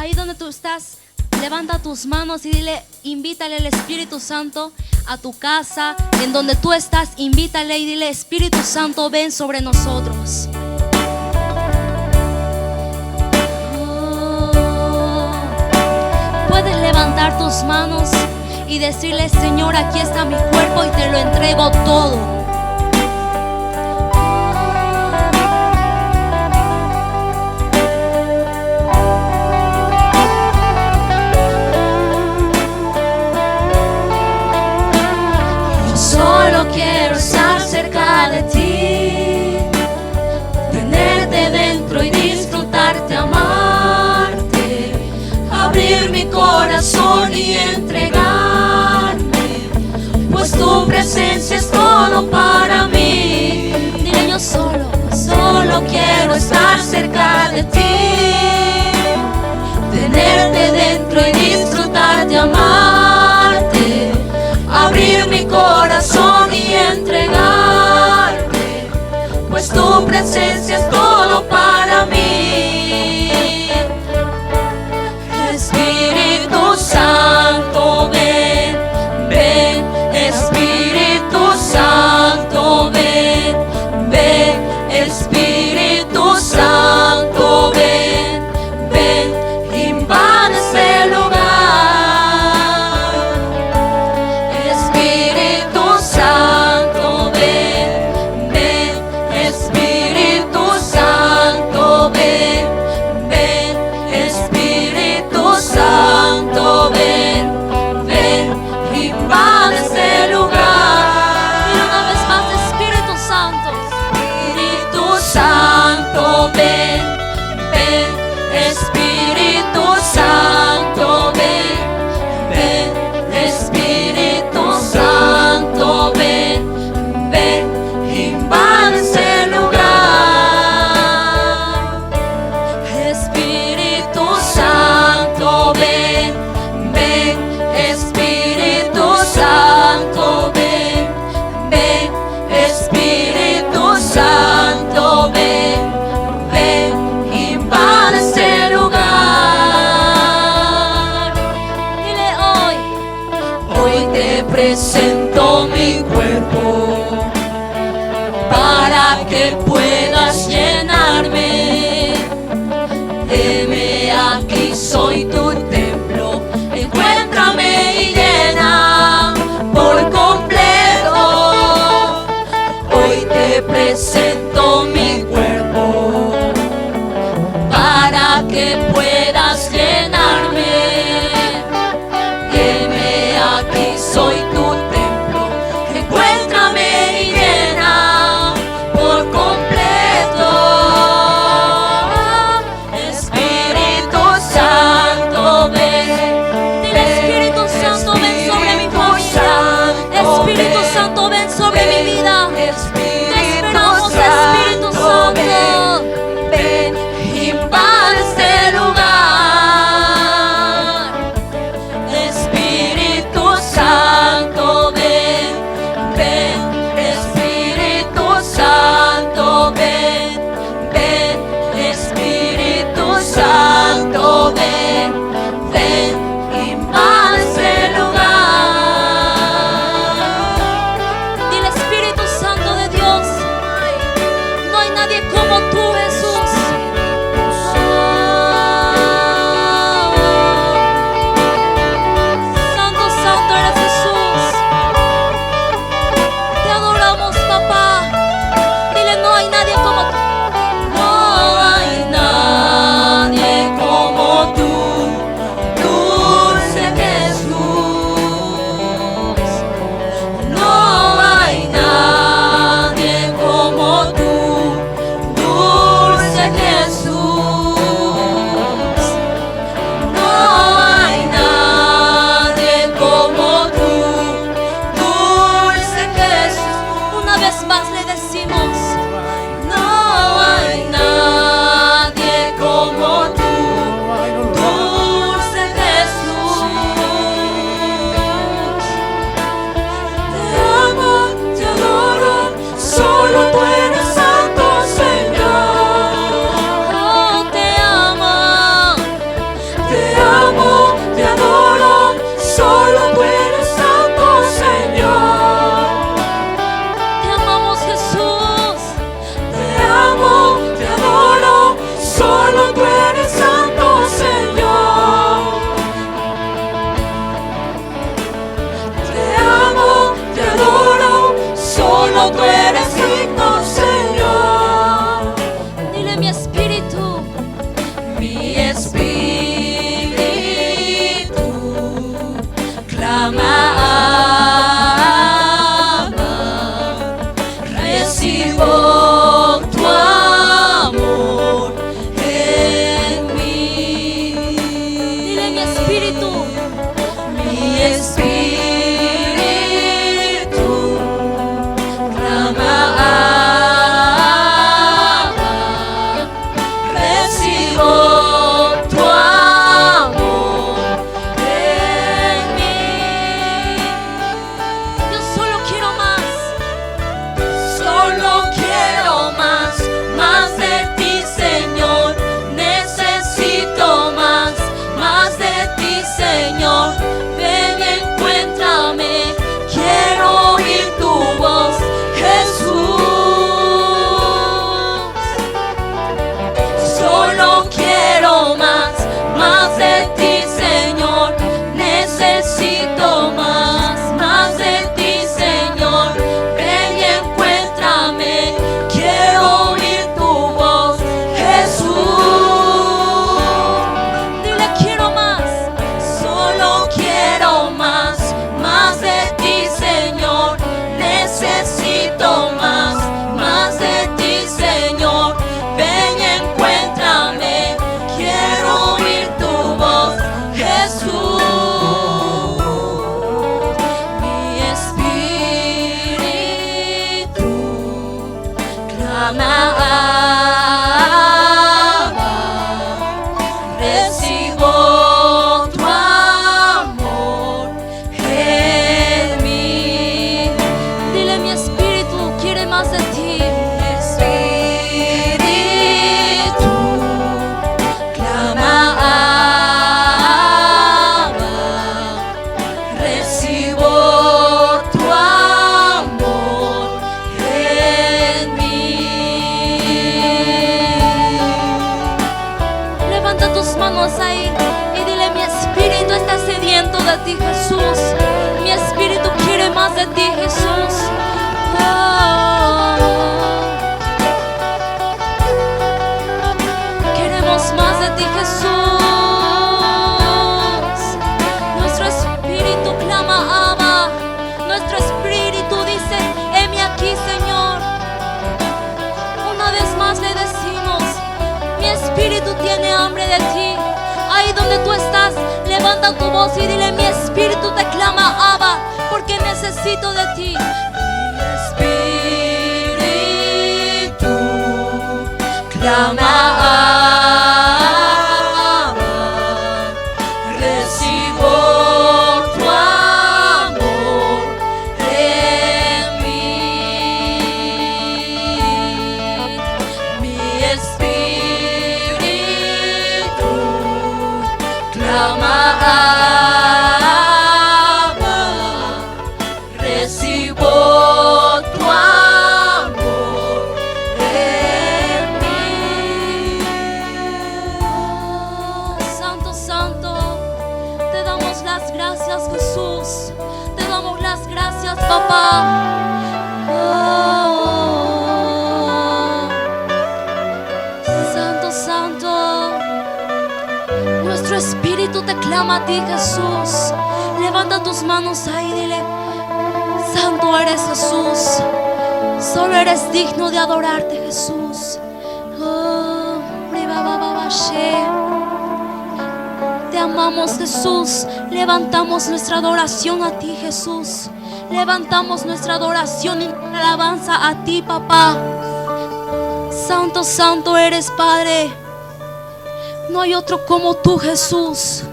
Ahí donde tú estás, levanta tus manos y dile, invítale al Espíritu Santo a tu casa, en donde tú estás, invítale y dile, Espíritu Santo, ven sobre nosotros. Puedes levantar tus manos y decirle, Señor, aquí está mi cuerpo y te lo entrego todo. Solo quiero estar cerca de ti, tenerte dentro y disfrutarte, amarte, abrir mi corazón y entregarme, pues tu presencia es todo para mí. Dile, yo solo quiero estar cerca de ti, tenerte dentro y disfrutarte, amarte, abrir mi corazón y entregarme, pues tu presencia es todo para mí. Espíritu Santo, ven, ven, Espíritu Santo, ven, ven, Espíritu Santo, ven, ven, invade este lugar. Espíritu Santo, ven, ven, Espíritu Santo, espíritu clama, recibo tu amor en mí. Yo solo quiero más. Solo quiero más de ti, Señor. Necesito más de ti, Señor. Ven y encuéntrame, quiero oír tu voz, Jesús. Solo quiero más de ti, Señor. Necesito más de ti, Señor. Ven y encuéntrame, quiero oír tu voz, Jesús. Dile quiero más. Solo quiero más de ti, Señor. Necesito más de ti, Señor. Ven y encuéntrame, quiero oír tu voz, Jesús. Mi espíritu clama, recibo tu amor en mí. Dile mi espíritu quiere más de ti. Espíritu clama, recibo tu amor en mí. Levanta tus manos ahí y dile mi espíritu está sediento de ti, Jesús. Mi espíritu quiere más de ti, Jesús. Queremos más de ti, Jesús. Nuestro espíritu clama, Abba. Nuestro espíritu dice, heme aquí, Señor. Una vez más le decimos, mi espíritu tiene hambre de ti. Ahí donde tú estás, levanta tu voz y dile, mi espíritu te clama, Abba, porque necesito de ti. Espíritu clama, recibo tu amor en mí. Mi espíritu clama, recibo tu amor en mí. Santo, Santo, te damos las gracias, Jesús. Te damos las gracias, papá. Santo, Santo, nuestro espíritu te clama a ti, Jesús. Levanta tus manos ahí y dile, Santo eres Jesús. Solo eres digno de adorarte, Jesús. Oh, te amamos, Jesús. Levantamos nuestra adoración a ti, Jesús. Levantamos nuestra adoración y alabanza a ti, papá. Santo, Santo eres, Padre. No hay otro como tú, Jesús.